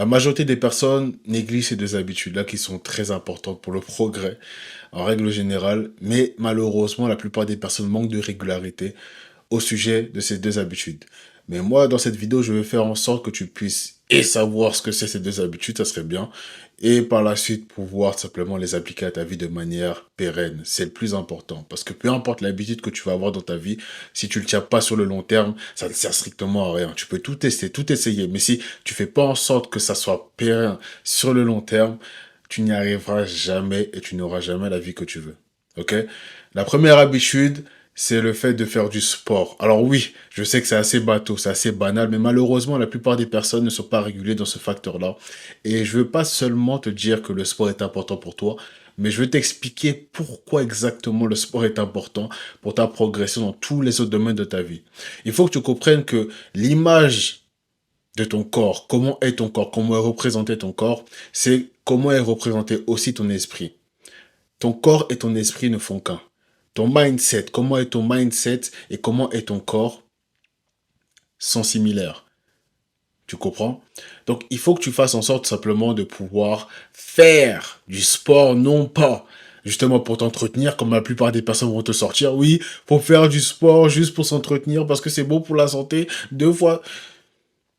La majorité des personnes négligent ces deux habitudes-là qui sont très importantes pour le progrès en règle générale, mais malheureusement, la plupart des personnes manquent de régularité au sujet de ces deux habitudes. Mais moi, dans cette vidéo, je vais faire en sorte que tu puisses et savoir ce que c'est ces deux habitudes, ça serait bien, et par la suite pouvoir simplement les appliquer à ta vie de manière pérenne. C'est le plus important, parce que peu importe l'habitude que tu vas avoir dans ta vie, si tu ne le tiens pas sur le long terme, ça ne sert strictement à rien. Tu peux tout tester, tout essayer, mais si tu fais pas en sorte que ça soit pérenne sur le long terme, tu n'y arriveras jamais et tu n'auras jamais la vie que tu veux. Ok? La première habitude, c'est le fait de faire du sport. Alors oui, je sais que c'est assez bateau, c'est assez banal, mais malheureusement, la plupart des personnes ne sont pas régulées dans ce facteur-là. Et je veux pas seulement te dire que le sport est important pour toi, mais je veux t'expliquer pourquoi exactement le sport est important pour ta progression dans tous les autres domaines de ta vie. Il faut que tu comprennes que l'image de ton corps, comment est ton corps, comment est représenté ton corps, c'est comment est représenté aussi ton esprit. Ton corps et ton esprit ne font qu'un. Ton mindset, comment est ton mindset et comment est ton corps sont similaires. Tu comprends? Donc, il faut que tu fasses en sorte simplement de pouvoir faire du sport, non pas justement pour t'entretenir, comme la plupart des personnes vont te sortir. Oui, faut faire du sport juste pour s'entretenir parce que c'est bon pour la santé. Deux fois.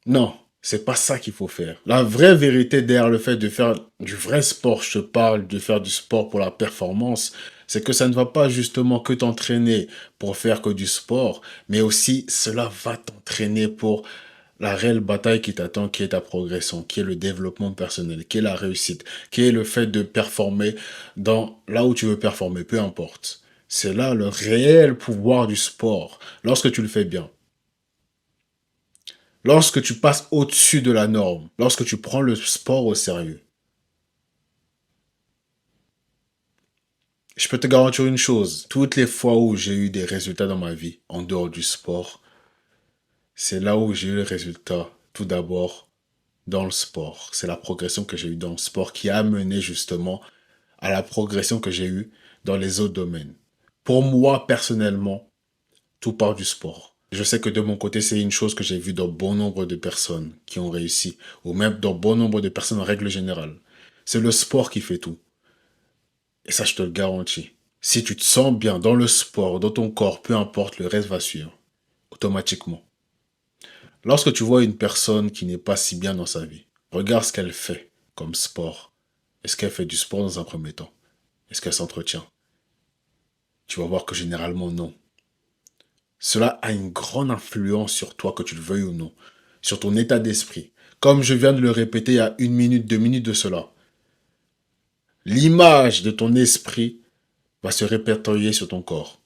Non, c'est pas ça qu'il faut faire. La vraie vérité derrière le fait de faire du vrai sport, je te parle de faire du sport pour la performance, c'est que ça ne va pas justement que t'entraîner pour faire que du sport, mais aussi cela va t'entraîner pour la réelle bataille qui t'attend, qui est ta progression, qui est le développement personnel, qui est la réussite, qui est le fait de performer dans là où tu veux performer, peu importe. C'est là le réel pouvoir du sport, lorsque tu le fais bien. Lorsque tu passes au-dessus de la norme, lorsque tu prends le sport au sérieux. Je peux te garantir une chose, toutes les fois où j'ai eu des résultats dans ma vie, en dehors du sport, c'est là où j'ai eu les résultats, tout d'abord, dans le sport. C'est la progression que j'ai eue dans le sport qui a amené justement à la progression que j'ai eue dans les autres domaines. Pour moi, personnellement, tout part du sport. Je sais que de mon côté, c'est une chose que j'ai vue dans bon nombre de personnes qui ont réussi, ou même dans bon nombre de personnes en règle générale. C'est le sport qui fait tout. Et ça, je te le garantis. Si tu te sens bien dans le sport, dans ton corps, peu importe, le reste va suivre. Automatiquement. Lorsque tu vois une personne qui n'est pas si bien dans sa vie, regarde ce qu'elle fait comme sport. Est-ce qu'elle fait du sport dans un premier temps? Est-ce qu'elle s'entretient? Tu vas voir que généralement non. Cela a une grande influence sur toi, que tu le veuilles ou non, sur ton état d'esprit. Comme je viens de le répéter il y a une minute, 2 minutes de cela, l'image de ton esprit va se répertorier sur ton corps.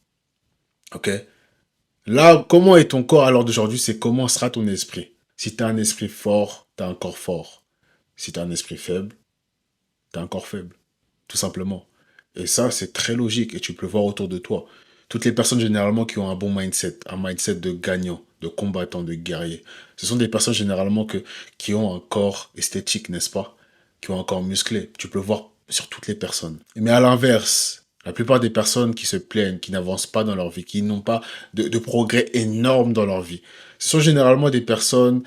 Ok? Là, comment est ton corps à l'heure d'aujourd'hui, c'est comment sera ton esprit. Si tu as un esprit fort, tu as un corps fort. Si tu as un esprit faible, tu as un corps faible. Tout simplement. Et ça, c'est très logique et tu peux le voir autour de toi. Toutes les personnes généralement qui ont un bon mindset, un mindset de gagnant, de combattant, de guerrier, ce sont des personnes généralement qui ont un corps esthétique, n'est-ce pas? Qui ont un corps musclé. Tu peux le voir sur toutes les personnes. Mais à l'inverse, la plupart des personnes qui se plaignent, qui n'avancent pas dans leur vie, qui n'ont pas de progrès énorme dans leur vie, ce sont généralement des personnes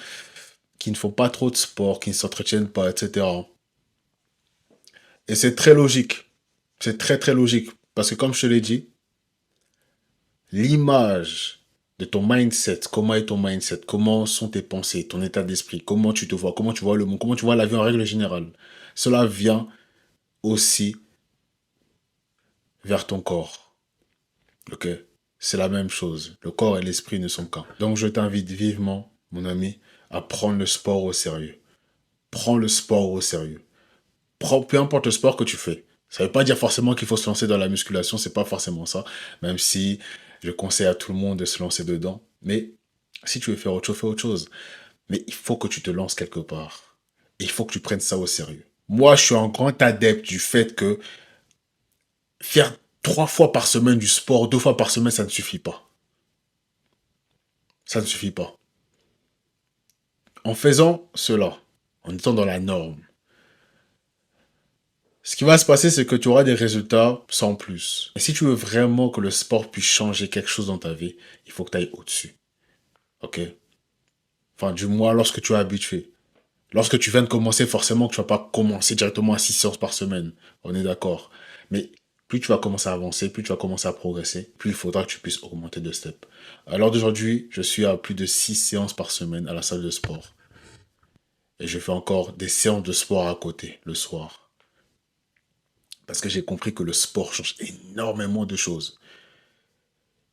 qui ne font pas trop de sport, qui ne s'entretiennent pas, etc. Et c'est très logique. C'est très très logique. Parce que comme je te l'ai dit, l'image de ton mindset, comment est ton mindset, comment sont tes pensées, ton état d'esprit, comment tu te vois, comment tu vois le monde, comment tu vois la vie en règle générale. Cela vient aussi vers ton corps. Ok? C'est la même chose. Le corps et l'esprit ne sont qu'un. Donc je t'invite vivement, mon ami, à prendre le sport au sérieux. Prends le sport au sérieux. Peu importe le sport que tu fais. Ça ne veut pas dire forcément qu'il faut se lancer dans la musculation, c'est pas forcément ça. Même si je conseille à tout le monde de se lancer dedans. Mais si tu veux faire autre chose, fais autre chose. Mais il faut que tu te lances quelque part. Et il faut que tu prennes ça au sérieux. Moi, je suis un grand adepte du fait que faire 3 fois par semaine du sport, 2 fois par semaine, ça ne suffit pas. Ça ne suffit pas. En faisant cela, en étant dans la norme, ce qui va se passer, c'est que tu auras des résultats sans plus. Et si tu veux vraiment que le sport puisse changer quelque chose dans ta vie, il faut que tu ailles au-dessus. Ok? Enfin, du moins lorsque tu es habitué. Lorsque tu viens de commencer, forcément que tu vas pas commencer directement à 6 séances par semaine. On est d'accord. Mais plus tu vas commencer à avancer, plus tu vas commencer à progresser, plus il faudra que tu puisses augmenter de step. À l'heure d'aujourd'hui, je suis à plus de 6 séances par semaine à la salle de sport. Et je fais encore des séances de sport à côté, le soir. Parce que j'ai compris que le sport change énormément de choses.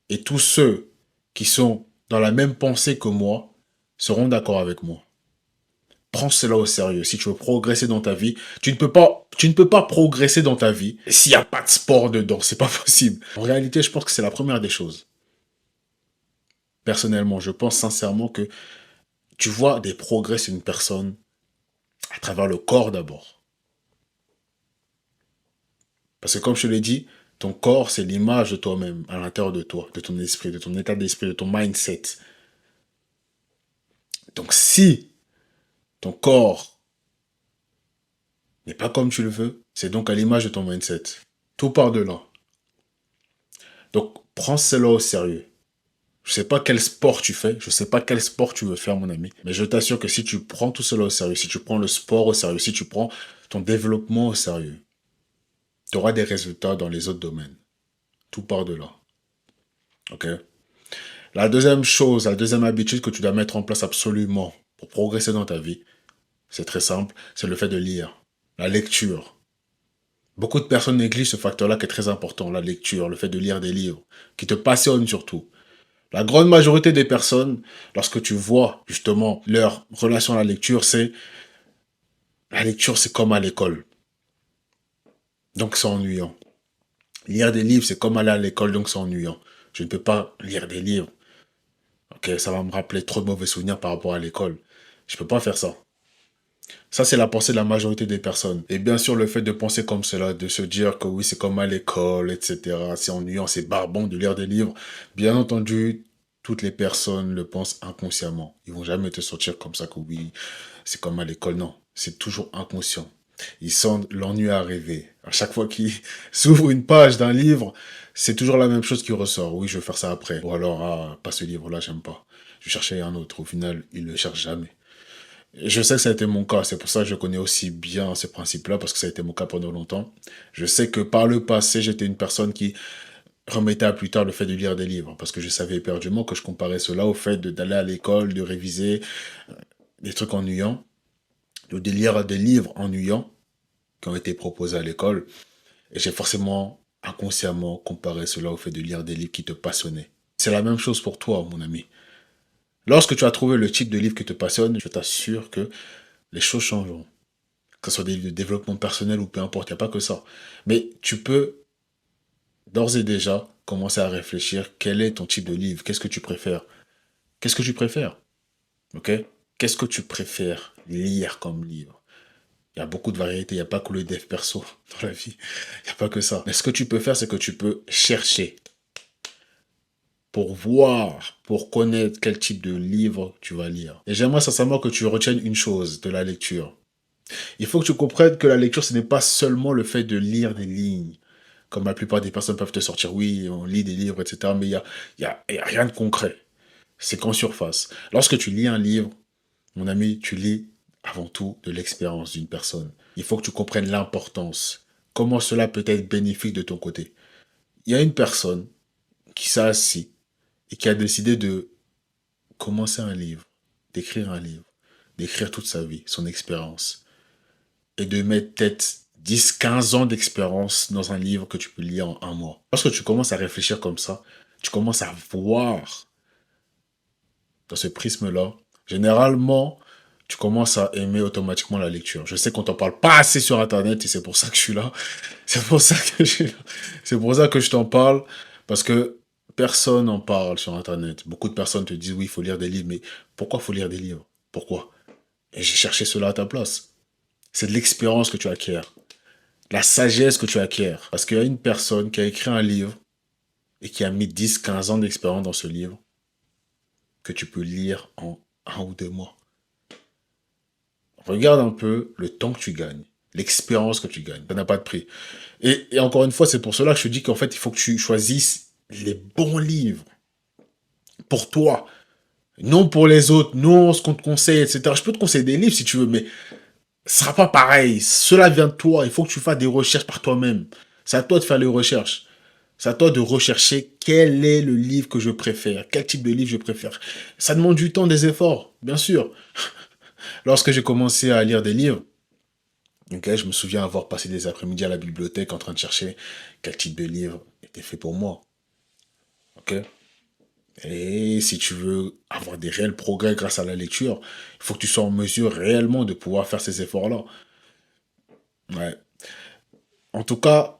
Et tous ceux qui sont dans la même pensée que moi seront d'accord avec moi. Prends cela au sérieux. Si tu veux progresser dans ta vie, tu ne peux pas progresser dans ta vie s'il n'y a pas de sport dedans. C'est pas possible. En réalité, je pense que c'est la première des choses. Personnellement, je pense sincèrement que tu vois des progrès sur une personne à travers le corps d'abord. Parce que comme je te l'ai dit, ton corps, c'est l'image de toi-même, à l'intérieur de toi, de ton esprit, de ton état d'esprit, de ton mindset. Donc si ton corps n'est pas comme tu le veux, c'est donc à l'image de ton mindset. Tout part de là. Donc prends cela au sérieux. Je sais pas quel sport tu fais, je sais pas quel sport tu veux faire, mon ami. Mais je t'assure que si tu prends tout cela au sérieux, si tu prends le sport au sérieux, si tu prends ton développement au sérieux, tu auras des résultats dans les autres domaines. Tout part de là. Ok? La deuxième chose, la deuxième habitude que tu dois mettre en place absolument pour progresser dans ta vie, c'est très simple, c'est le fait de lire. La lecture. Beaucoup de personnes négligent ce facteur-là qui est très important, la lecture, le fait de lire des livres, qui te passionnent surtout. La grande majorité des personnes, lorsque tu vois justement leur relation à la lecture, c'est comme à l'école. Donc c'est ennuyant. Lire des livres, c'est comme aller à l'école, donc c'est ennuyant. Je ne peux pas lire des livres. Ok, ça va me rappeler trop de mauvais souvenirs par rapport à l'école. Je peux pas faire ça. Ça, c'est la pensée de la majorité des personnes. Et bien sûr, le fait de penser comme cela, de se dire que oui, c'est comme à l'école, etc. C'est ennuyant, c'est barbant de lire des livres. Bien entendu, toutes les personnes le pensent inconsciemment. Ils vont jamais te sortir comme ça que oui, c'est comme à l'école. Non, c'est toujours inconscient. Ils sentent l'ennui arriver. À chaque fois qu'ils s'ouvrent une page d'un livre, c'est toujours la même chose qui ressort. Oui, je vais faire ça après. Ou alors, ah, pas ce livre-là, j'aime pas. Je cherchais un autre. Au final, ils le cherchent jamais. Je sais que ça a été mon cas, c'est pour ça que je connais aussi bien ces principes-là, parce que ça a été mon cas pendant longtemps. Je sais que par le passé, j'étais une personne qui remettait à plus tard le fait de lire des livres, parce que je savais éperdument que je comparais cela au fait d'aller à l'école, de réviser des trucs ennuyants, de lire des livres ennuyants qui ont été proposés à l'école, et j'ai forcément inconsciemment comparé cela au fait de lire des livres qui te passionnaient. C'est la même chose pour toi, mon ami. Lorsque tu as trouvé le type de livre qui te passionne, je t'assure que les choses changeront. Que ce soit des livres de développement personnel ou peu importe, il n'y a pas que ça. Mais tu peux d'ores et déjà commencer à réfléchir quel est ton type de livre, qu'est-ce que tu préfères. Qu'est-ce que tu préfères? Ok? Qu'est-ce que tu préfères lire comme livre? Il y a beaucoup de variétés, il n'y a pas que le dev perso dans la vie. Il n'y a pas que ça. Mais ce que tu peux faire, c'est que tu peux chercher pour voir, pour connaître quel type de livre tu vas lire. Et j'aimerais sincèrement que tu retiennes une chose de la lecture. Il faut que tu comprennes que la lecture, ce n'est pas seulement le fait de lire des lignes. Comme la plupart des personnes peuvent te sortir, oui, on lit des livres, etc. Mais il y a rien de concret. C'est qu'en surface. Lorsque tu lis un livre, mon ami, tu lis avant tout de l'expérience d'une personne. Il faut que tu comprennes l'importance. Comment cela peut être bénéfique de ton côté. Il y a une personne qui s'est assise et qui a décidé de commencer un livre, d'écrire un livre, d'écrire toute sa vie, son expérience, et de mettre peut-être 10, 15 ans d'expérience dans un livre que tu peux lire en un mois. Lorsque tu commences à réfléchir comme ça, tu commences à voir dans ce prisme-là, généralement, tu commences à aimer automatiquement la lecture. Je sais qu'on t'en parle pas assez sur Internet et c'est pour ça que je suis là. C'est pour ça que je suis là. C'est pour ça que je t'en parle, parce que personne n'en parle sur Internet. Beaucoup de personnes te disent oui, il faut lire des livres, mais pourquoi il faut lire des livres? Pourquoi? Et j'ai cherché cela à ta place. C'est de l'expérience que tu acquiers, la sagesse que tu acquiers. Parce qu'il y a une personne qui a écrit un livre et qui a mis 10, 15 ans d'expérience dans ce livre que tu peux lire en 1 ou 2 mois. Regarde un peu le temps que tu gagnes, l'expérience que tu gagnes. Ça n'a pas de prix. Et encore une fois, c'est pour cela que je te dis qu'en fait, il faut que tu choisisses les bons livres pour toi. Non pour les autres, non ce qu'on te conseille, etc. Je peux te conseiller des livres si tu veux, mais ce sera pas pareil. Cela vient de toi. Il faut que tu fasses des recherches par toi-même. C'est à toi de faire les recherches. C'est à toi de rechercher quel est le livre que je préfère, quel type de livre je préfère. Ça demande du temps, des efforts, bien sûr. Lorsque j'ai commencé à lire des livres, ok, je me souviens avoir passé des après-midi à la bibliothèque en train de chercher quel type de livre était fait pour moi. Ok. Et si tu veux avoir des réels progrès grâce à la lecture, il faut que tu sois en mesure réellement de pouvoir faire ces efforts-là. Ouais. En tout cas,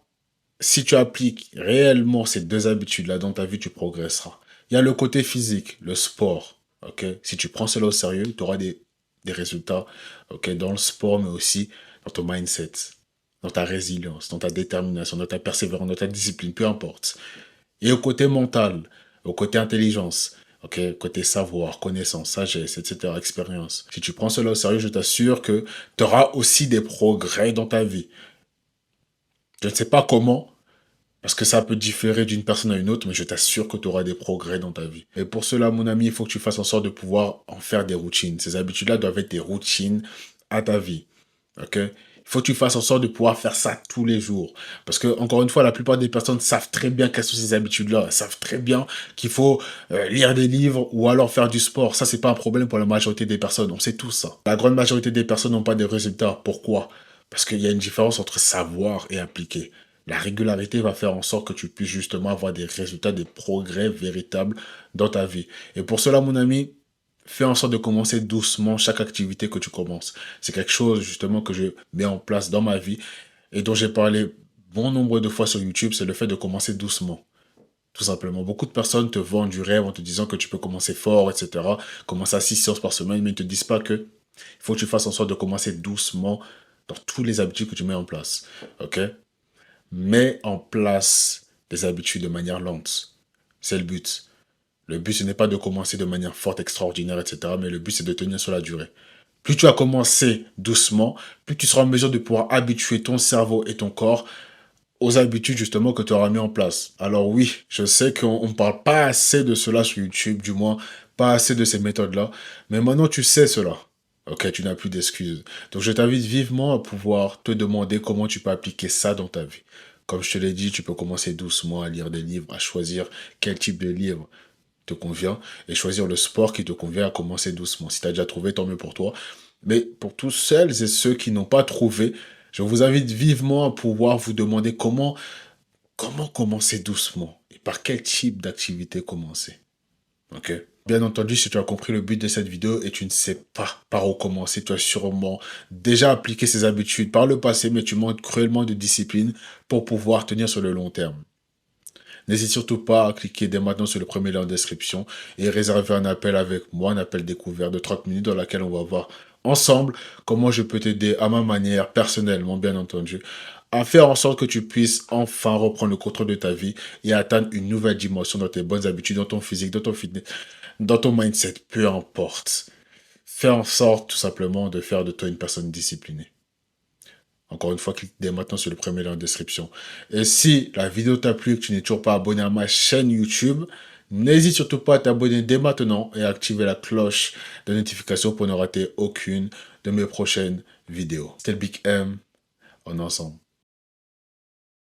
si tu appliques réellement ces deux habitudes-là dans ta vie, tu progresseras. Il y a le côté physique, le sport. Ok. Si tu prends cela au sérieux, tu auras des résultats, ok, dans le sport, mais aussi dans ton mindset, dans ta résilience, dans ta détermination, dans ta persévérance, dans ta discipline, peu importe. Et au côté mental, au côté intelligence, ok, côté savoir, connaissance, sagesse, etc., expérience. Si tu prends cela au sérieux, je t'assure que tu auras aussi des progrès dans ta vie. Je ne sais pas comment, parce que ça peut différer d'une personne à une autre, mais je t'assure que tu auras des progrès dans ta vie. Et pour cela, mon ami, il faut que tu fasses en sorte de pouvoir en faire des routines. Ces habitudes-là doivent être des routines à ta vie. Ok? Il faut que tu fasses en sorte de pouvoir faire ça tous les jours. Parce que, encore une fois, la plupart des personnes savent très bien quelles sont ces habitudes-là. Elles savent très bien qu'il faut lire des livres ou alors faire du sport. Ça, c'est pas un problème pour la majorité des personnes. On sait tout ça. La grande majorité des personnes n'ont pas de résultats. Pourquoi? Parce qu'il y a une différence entre savoir et appliquer. La régularité va faire en sorte que tu puisses justement avoir des résultats, des progrès véritables dans ta vie. Et pour cela, mon ami, fais en sorte de commencer doucement chaque activité que tu commences. C'est quelque chose justement que je mets en place dans ma vie et dont j'ai parlé bon nombre de fois sur YouTube, c'est le fait de commencer doucement. Tout simplement. Beaucoup de personnes te vendent du rêve en te disant que tu peux commencer fort, etc. Commencer à 6 séances par semaine, mais ils ne te disent pas que il faut que tu fasses en sorte de commencer doucement dans tous les habitudes que tu mets en place. Ok? Mets en place des habitudes de manière lente. C'est le but. Le but, ce n'est pas de commencer de manière forte, extraordinaire, etc. Mais le but, c'est de tenir sur la durée. Plus tu as commencé doucement, plus tu seras en mesure de pouvoir habituer ton cerveau et ton corps aux habitudes justement que tu auras mis en place. Alors oui, je sais qu'on ne parle pas assez de cela sur YouTube, du moins pas assez de ces méthodes-là, mais maintenant tu sais cela. Ok, tu n'as plus d'excuses. Donc je t'invite vivement à pouvoir te demander comment tu peux appliquer ça dans ta vie. Comme je te l'ai dit, tu peux commencer doucement à lire des livres, à choisir quel type de livre te convient et choisir le sport qui te convient à commencer doucement. Si tu as déjà trouvé, tant mieux pour toi. Mais pour tous celles et ceux qui n'ont pas trouvé, je vous invite vivement à pouvoir vous demander comment commencer doucement et par quel type d'activité commencer. Ok? Bien entendu, si tu as compris le but de cette vidéo et tu ne sais pas par où commencer, tu as sûrement déjà appliqué ces habitudes par le passé, mais tu manques cruellement de discipline pour pouvoir tenir sur le long terme. N'hésite surtout pas à cliquer dès maintenant sur le premier lien en description et réserver un appel avec moi, un appel découvert de 30 minutes dans laquelle on va voir ensemble comment je peux t'aider à ma manière, personnellement bien entendu, à faire en sorte que tu puisses enfin reprendre le contrôle de ta vie et atteindre une nouvelle dimension dans tes bonnes habitudes, dans ton physique, dans ton fitness, dans ton mindset, peu importe. Fais en sorte tout simplement de faire de toi une personne disciplinée. Encore une fois, clique dès maintenant sur le premier lien en description. Et si la vidéo t'a plu et que tu n'es toujours pas abonné à ma chaîne YouTube, n'hésite surtout pas à t'abonner dès maintenant et à activer la cloche de notification pour ne rater aucune de mes prochaines vidéos. C'était le Big M, on est ensemble.